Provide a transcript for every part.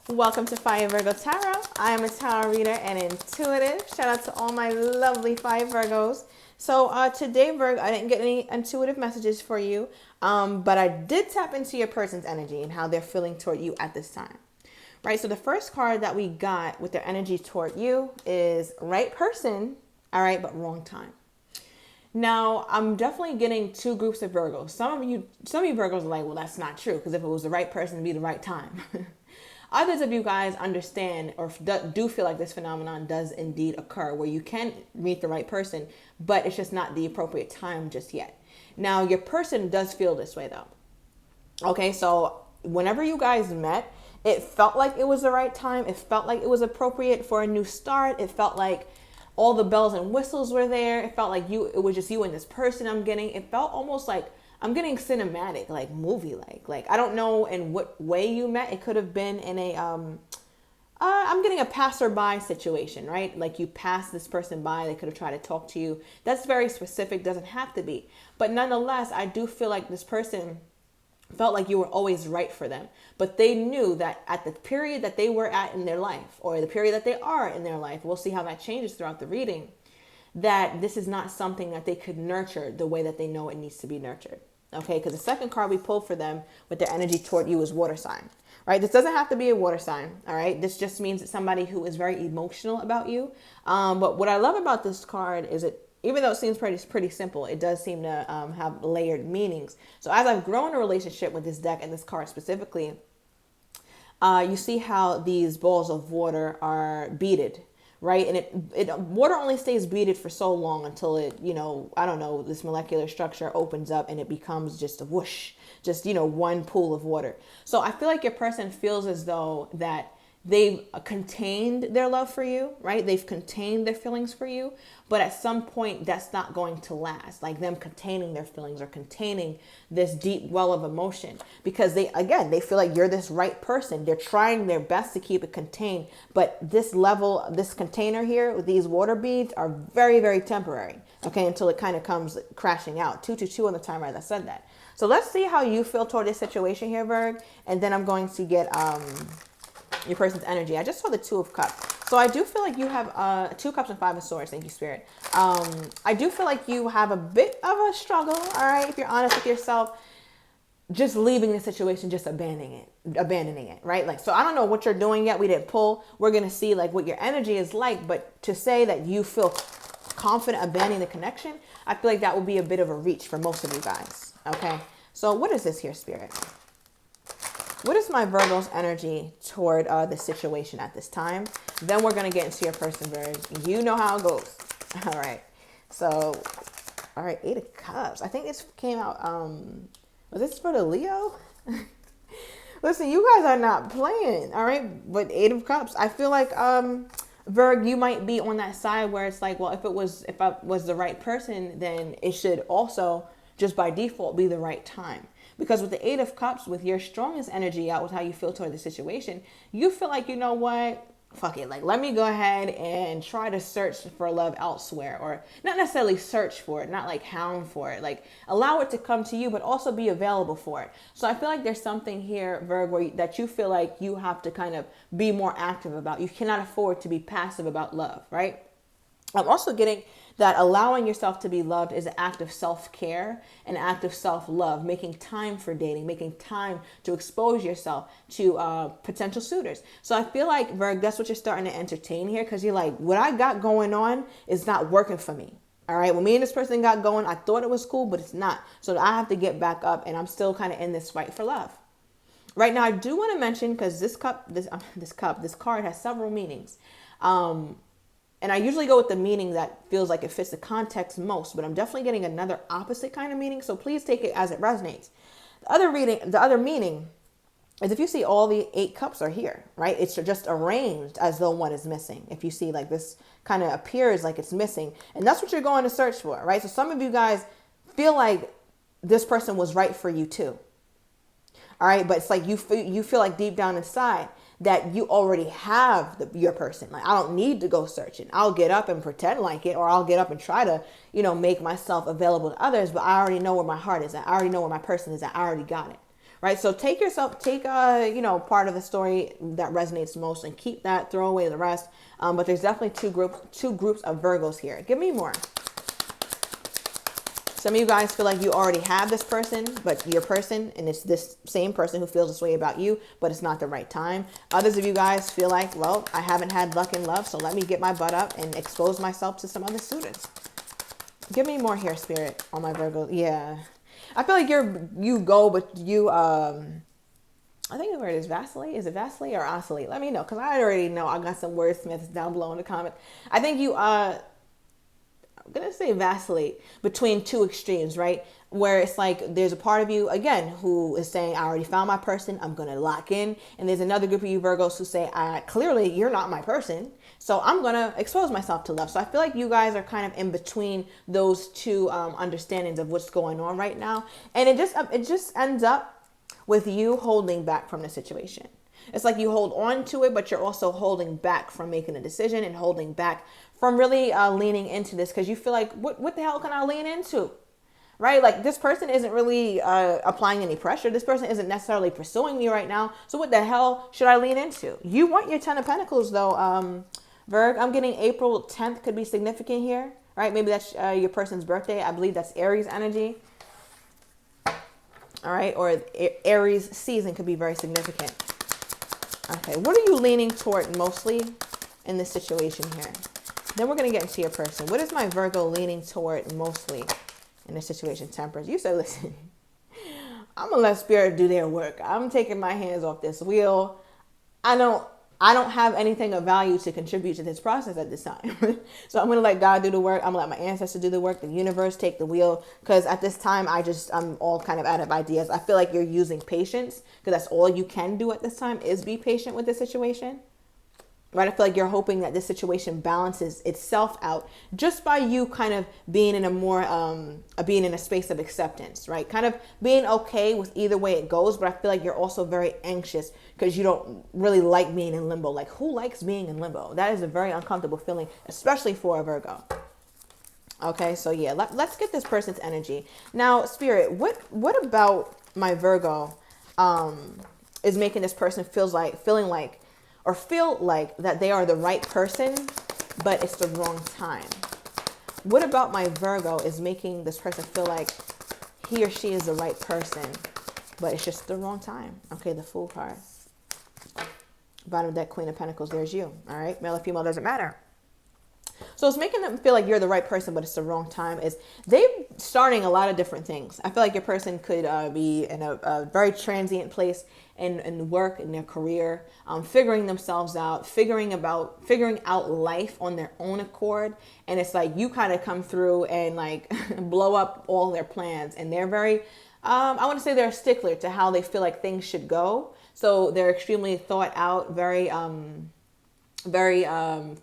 Welcome to Fire Virgo Tarot. I am a tarot reader and intuitive. Shout out to all my lovely Fire Virgos. So today, Virgo, I didn't get any intuitive messages for you, but I did tap into your person's energy and how they're feeling toward you at this time. Right, so the first card that we got with their energy toward you is right person, all right, but wrong time. Now, I'm definitely getting two groups of Virgos. Some of you Virgos are like, well, that's not true, because if it was the right person, it'd be the right time. Others of you guys understand or do feel like this phenomenon does indeed occur where you can meet the right person, but it's just not the appropriate time just yet. Now, your person does feel this way though. Okay, so whenever you guys met, it felt like it was the right time. It felt like it was appropriate for a new start. It felt like all the bells and whistles were there. It felt like it was just you and this person I'm getting. It felt almost like I'm getting cinematic, like movie-like. Like, I don't know in what way you met. It could have been in a, I'm getting a passerby situation, right? Like you passed this person by, they could have tried to talk to you. That's very specific, doesn't have to be. But nonetheless, I do feel like this person felt like you were always right for them. But they knew that at the period that they were at in their life, or the period that they are in their life, we'll see how that changes throughout the reading, that this is not something that they could nurture the way that they know it needs to be nurtured. Okay, because the second card we pulled for them with their energy toward you is water sign. Right, this doesn't have to be a water sign. All right, this just means it's somebody who is very emotional about you. But what I love about this card is even though it seems pretty simple, it does seem to have layered meanings. So as I've grown a relationship with this deck and this card specifically, you see how these balls of water are beaded. Right, and water only stays beaded for so long until it, I don't know, this molecular structure opens up and it becomes just a whoosh, just one pool of water. So I feel like your person feels as though that they've contained their love for you, right? They've contained their feelings for you, but at some point that's not going to last. Like them containing their feelings or containing this deep well of emotion, because they feel like you're this right person. They're trying their best to keep it contained, but this container here with these water beads are very, very temporary. Okay, until it kind of comes crashing out. 222 on the timer as I said that. So let's see how you feel toward this situation here, Virg, and then I'm going to get your person's energy. I just saw the Two of Cups. So I do feel like you have 2 cups and 5 of swords. Thank you, Spirit. I do feel like you have a bit of a struggle, all right, if you're honest with yourself, just leaving the situation, just abandoning it, right? Like, so I don't know what you're doing yet. We didn't pull. We're going to see like what your energy is like, but to say that you feel confident abandoning the connection, I feel like that would be a bit of a reach for most of you guys, okay? So what is this here, Spirit? What is my Virgo's energy toward the situation at this time? Then we're going to get into your person, Virgo. You know how it goes. All right. So, all right, 8 of Cups. I think this came out, was this for the Leo? Listen, you guys are not playing, all right? But 8 of Cups. I feel like, Virg, you might be on that side where it's like, well, if I was the right person, then it should also just by default be the right time. Because with the 8 of Cups, with your strongest energy out with how you feel toward the situation, you feel like, you know what, fuck it. Like, let me go ahead and try to search for love elsewhere, or not necessarily search for it, not like hound for it, like allow it to come to you, but also be available for it. So I feel like there's something here, Virgo, that you feel like you have to kind of be more active about. You cannot afford to be passive about love, right? I'm also getting that allowing yourself to be loved is an act of self-care, an act of self-love, making time for dating, making time to expose yourself to potential suitors. So I feel like, Virg, that's what you're starting to entertain here, because you're like, what I got going on is not working for me. All right, when me and this person got going, I thought it was cool, but it's not. So I have to get back up, and I'm still kind of in this fight for love. Right now, I do want to mention, because this card has several meanings. And I usually go with the meaning that feels like it fits the context most, but I'm definitely getting another opposite kind of meaning. So please take it as it resonates. The other meaning is if you see all the 8 cups are here, right? It's just arranged as though one is missing. If you see like this kind of appears like it's missing, and that's what you're going to search for, right? So some of you guys feel like this person was right for you too. All right. But it's like you feel like deep down inside that you already have your person. Like, I don't need to go searching. I'll get up and pretend like it, or I'll get up and try to, make myself available to others, but I already know where my heart is at. I already know where my person is at. I already got it. right? So take you know, part of the story that resonates most and keep that, throw away the rest. But there's definitely two groups of Virgos here. Give me more. Some of you guys feel like you already have this person, but your person, and it's this same person who feels this way about you, but it's not the right time. Others of you guys feel like, well, I haven't had luck in love, so let me get my butt up and expose myself to some other suitors. Give me more here, Spirit, on my Virgo. Yeah. I feel like you go, but you, I think the word is vacillate. Is it vacillate or oscillate? Let me know, because I already know. I got some wordsmiths down below in the comments. I think you, I'm going to say vacillate between two extremes, right? Where it's like there's a part of you, again, who is saying, I already found my person, I'm going to lock in. And there's another group of you Virgos who say, clearly you're not my person, so I'm going to expose myself to love. So I feel like you guys are kind of in between those two understandings of what's going on right now. And it just ends up with you holding back from the situation. It's like you hold on to it, but you're also holding back from making a decision and holding back from really leaning into this, because you feel like, what the hell can I lean into? Right? Like, this person isn't really applying any pressure. This person isn't necessarily pursuing me right now. So what the hell should I lean into? You want your 10 of Pentacles, though, Virg. I'm getting April 10th could be significant here. Right? Maybe that's your person's birthday. I believe that's Aries energy. All right? Or Aries season could be very significant. Okay. What are you leaning toward mostly in this situation here? Then we're going to get into your person. What is my Virgo leaning toward mostly in this situation? Temperance. You said, listen, I'm going to let Spirit do their work. I'm taking my hands off this wheel. I don't have anything of value to contribute to this process at this time. So I'm going to let God do the work. I'm going to let my ancestors do the work. The universe take the wheel. Because at this time, I'm all kind of out of ideas. I feel like you're using patience, because that's all you can do at this time is be patient with the situation. Right? I feel like you're hoping that this situation balances itself out just by you kind of being in a more, being in a space of acceptance, right? Kind of being okay with either way it goes. But I feel like you're also very anxious because you don't really like being in limbo. Like, who likes being in limbo? That is a very uncomfortable feeling, especially for a Virgo. Okay, so yeah, let's get this person's energy. Now, Spirit, what about my Virgo is making this person feel like that they are the right person, but it's the wrong time? What about my Virgo is making this person feel like he or she is the right person, but it's just the wrong time? Okay, the Fool card. Bottom of that, Queen of Pentacles, there's you. All right, male or female, doesn't matter. So it's making them feel like you're the right person, but it's the wrong time. Is they starting a lot of different things. I feel like your person could be in a very transient place in work, in their career, figuring themselves out, figuring out life on their own accord. And it's like you kind of come through and like blow up all their plans. And they're very, I want to say they're a stickler to how they feel like things should go. So they're extremely thought out, very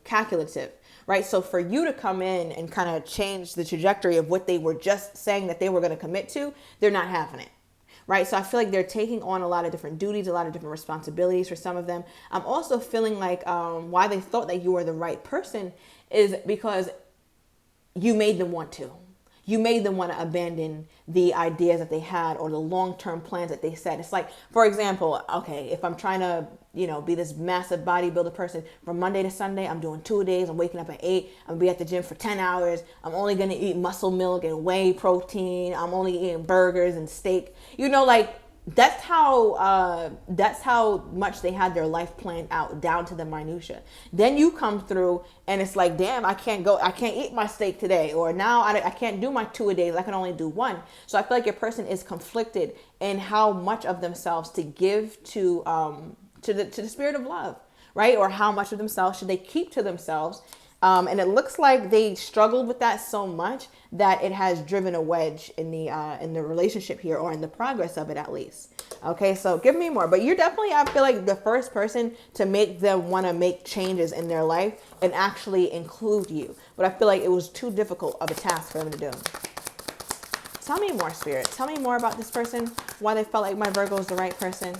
calculative. Right. So for you to come in and kind of change the trajectory of what they were just saying that they were going to commit to, they're not having it. Right. So I feel like they're taking on a lot of different duties, a lot of different responsibilities for some of them. I'm also feeling like why they thought that you were the right person is because you made them want to. You made them want to abandon the ideas that they had or the long-term plans that they set. It's like, for example, okay, if I'm trying to, be this massive bodybuilder person from Monday to Sunday, I'm doing 2 days. I'm waking up at 8. I'm going to be at the gym for 10 hours. I'm only going to eat muscle milk and whey protein. I'm only eating burgers and steak. That's how much they had their life planned out down to the minutia. Then you come through and it's like, damn, I can't eat my steak today, or now I can't do my 2 a days. I can only do 1. So I feel like your person is conflicted in how much of themselves to give to the spirit of love, right? Or how much of themselves should they keep to themselves? And it looks like they struggled with that so much that it has driven a wedge in the relationship here, or in the progress of it at least. Okay, so give me more. But you're definitely, I feel like, the first person to make them want to make changes in their life and actually include you. But I feel like it was too difficult of a task for them to do. Tell me more, Spirit. Tell me more about this person, why they felt like my Virgo is the right person.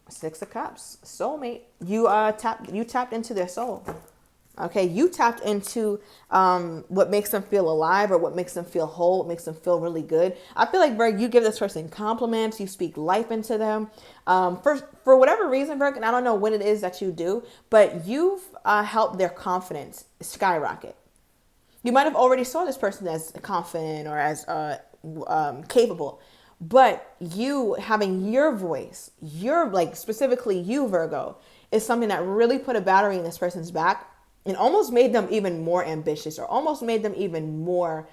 6 of Cups, soulmate. You tapped into their soul. Okay, you tapped into what makes them feel alive or what makes them feel whole, what makes them feel really good. I feel like, Virg, you give this person compliments, you speak life into them. For whatever reason, Virg, and I don't know what it is that you do, but you've helped their confidence skyrocket. You might have already saw this person as confident or as capable, but you having your voice, your like specifically you, Virgo, is something that really put a battery in this person's back and almost made them even more ambitious or almost made them even more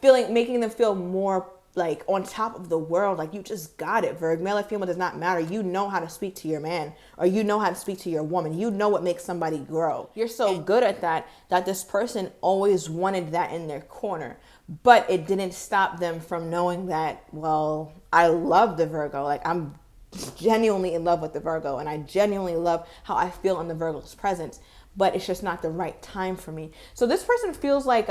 making them feel more like on top of the world. Like, you just got it, Virg. Male or female does not matter. You know how to speak to your man, or you know how to speak to your woman. You know what makes somebody grow. You're so good at that this person always wanted that in their corner. But it didn't stop them from knowing that, well, I love the Virgo. Like, I'm genuinely in love with the Virgo, and I genuinely love how I feel in the Virgo's presence, but it's just not the right time for me. So this person feels like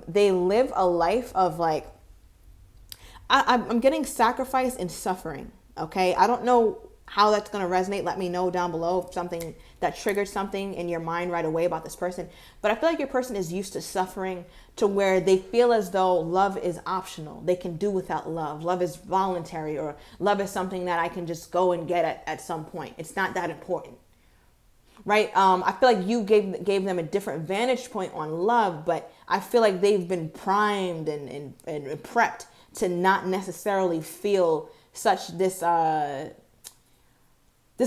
they live a life of like, I'm getting sacrifice and suffering. Okay, I don't know how that's going to resonate. Let me know down below if something that triggered something in your mind right away about this person. But I feel like your person is used to suffering to where they feel as though love is optional. They can do without love. Love is voluntary, or love is something that I can just go and get at some point. It's not that important. Right? I feel like you gave them a different vantage point on love, but I feel like they've been primed and prepped to not necessarily feel such this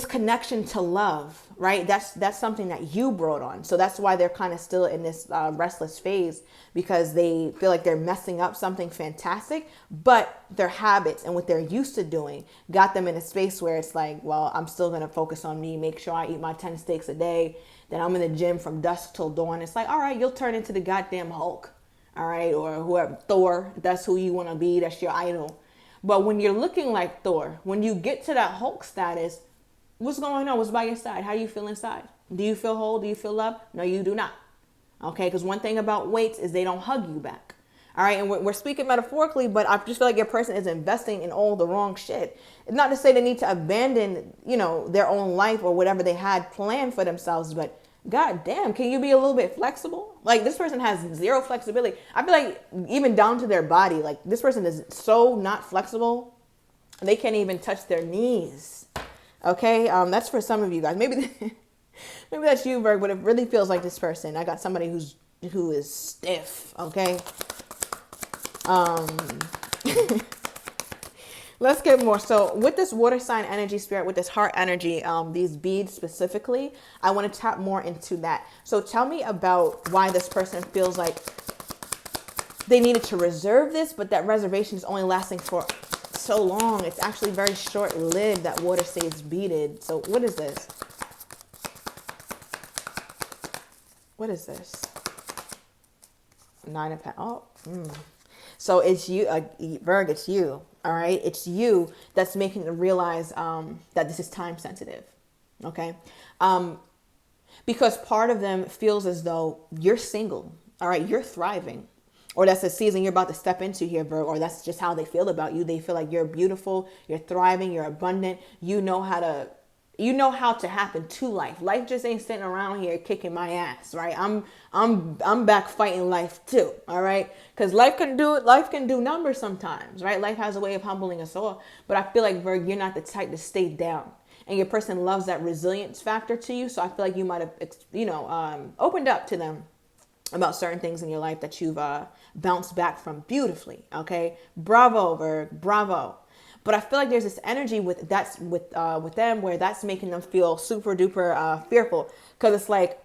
connection to love, right? That's something that you brought on. So that's why they're kind of still in this restless phase, because they feel like they're messing up something fantastic, but their habits and what they're used to doing got them in a space where it's like, well, I'm still going to focus on me, make sure I eat my 10 steaks a day, then I'm in the gym from dusk till dawn. It's like, all right, you'll turn into the goddamn Hulk, all right, or whoever, Thor, that's who you want to be, that's your idol. But when you're looking like Thor, when you get to that Hulk status, what's going on? What's by your side? How do you feel inside? Do you feel whole? Do you feel love? No, you do not. Okay, because one thing about weights is they don't hug you back. All right, and we're speaking metaphorically, but I just feel like your person is investing in all the wrong shit. It's not to say they need to abandon, their own life or whatever they had planned for themselves, but God damn, can you be a little bit flexible? Like, this person has zero flexibility. I feel like even down to their body, like this person is so not flexible, they can't even touch their knees. Okay, that's for some of you guys. Maybe maybe that's you, Virg, but it really feels like this person. I got somebody who is stiff. Okay. Let's get more. So with this water sign energy, spirit, with this heart energy, these beads specifically, I want to tap more into that. So tell me about why this person feels like they needed to reserve this, but that reservation is only lasting for so long. It's actually very short-lived. That water stays beaded. So what is this? What is this? 9 of Pentacles. So it's you, Virg, it's you. All right. It's you that's making them realize that this is time sensitive. Okay. Because part of them feels as though you're single. All right. You're thriving. Or that's the season you're about to step into here, Virg, or that's just how they feel about you. They feel like you're beautiful, you're thriving, you're abundant. You know how to happen to life. Life just ain't sitting around here kicking my ass, right? I'm back fighting life too, all right? Because life can do numbers sometimes, right? Life has a way of humbling us all. But I feel like, Virg, you're not the type to stay down. And your person loves that resilience factor to you. So I feel like you might have, opened up to them about certain things in your life that you've bounced back from beautifully. Okay, bravo, Virg, bravo. But I feel like there's this energy with them where that's making them feel super duper fearful, because it's like,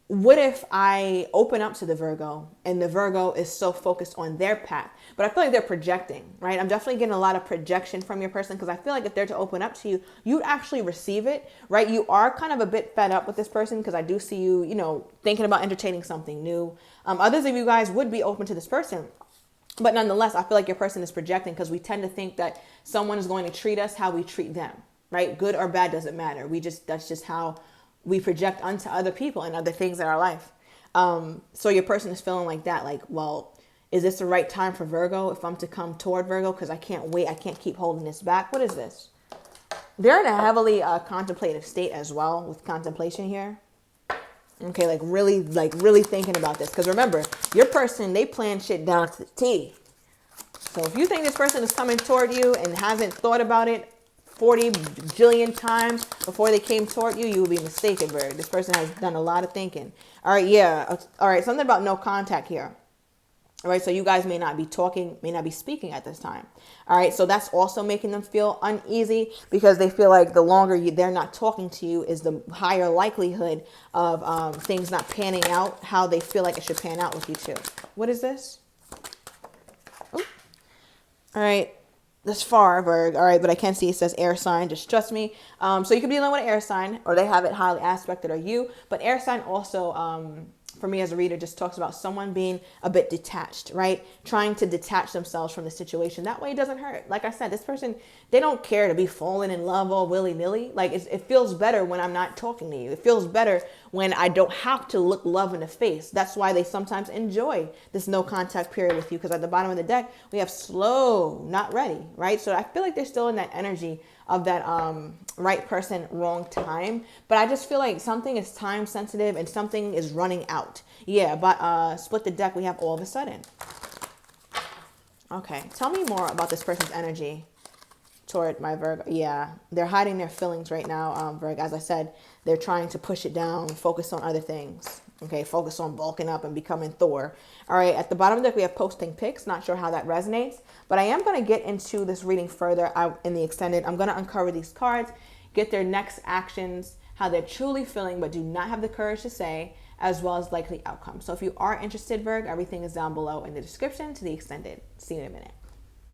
what if I open up to the Virgo and the Virgo is so focused on their path? But I feel like they're projecting, right? I'm definitely getting a lot of projection from your person, because I feel like if they're to open up to you, you'd actually receive it, right? You are kind of a bit fed up with this person, because I do see you, thinking about entertaining something new. Others of you guys would be open to this person. But nonetheless, I feel like your person is projecting, because we tend to think that someone is going to treat us how we treat them, right? Good or bad doesn't matter. That's just how we project onto other people and other things in our life. So your person is feeling like that, like, well, is this the right time for Virgo if I'm to come toward Virgo? Because I can't wait. I can't keep holding this back. What is this? They're in a heavily contemplative state as well, with contemplation here. Okay, like really thinking about this. Because remember, your person, they plan shit down to the T. So if you think this person is coming toward you and hasn't thought about it 40 jillion times before they came toward you, you will be mistaken, Virgo. This person has done a lot of thinking. All right, yeah. All right, something about no contact here. All right, so you guys may not be talking, may not be speaking at this time. All right, so that's also making them feel uneasy because they feel like the longer they're not talking to you is the higher likelihood of things not panning out how they feel like it should pan out with you too. What is this? Ooh. All right, this far, Virg. All right, but I can see it says air sign. Just trust me. So you could be dealing with an air sign, or they have it highly aspected, or you. But air sign also, for me as a reader, just talks about someone being a bit detached, right? Trying to detach themselves from the situation. That way it doesn't hurt. Like I said, this person, they don't care to be falling in love all willy-nilly. Like it feels better when I'm not talking to you. It feels better when I don't have to look love in the face. That's why they sometimes enjoy this no contact period with you, because at the bottom of the deck, we have slow, not ready, right? So I feel like they're still in that energy of that right person, wrong time. But I just feel like something is time sensitive and something is running out. Yeah, but split the deck, we have all of a sudden. Okay, tell me more about this person's energy toward my Virgo. Yeah, they're hiding their feelings right now, Virgo. As I said, they're trying to push it down, focus on other things. Okay, focus on bulking up and becoming Thor. All right, at the bottom of the deck, we have posting pics. Not sure how that resonates, but I am going to get into this reading further in the extended. I'm going to uncover these cards, get their next actions, how they're truly feeling, but do not have the courage to say, as well as likely outcomes. So if you are interested, Virgo, everything is down below in the description to the extended. See you in a minute.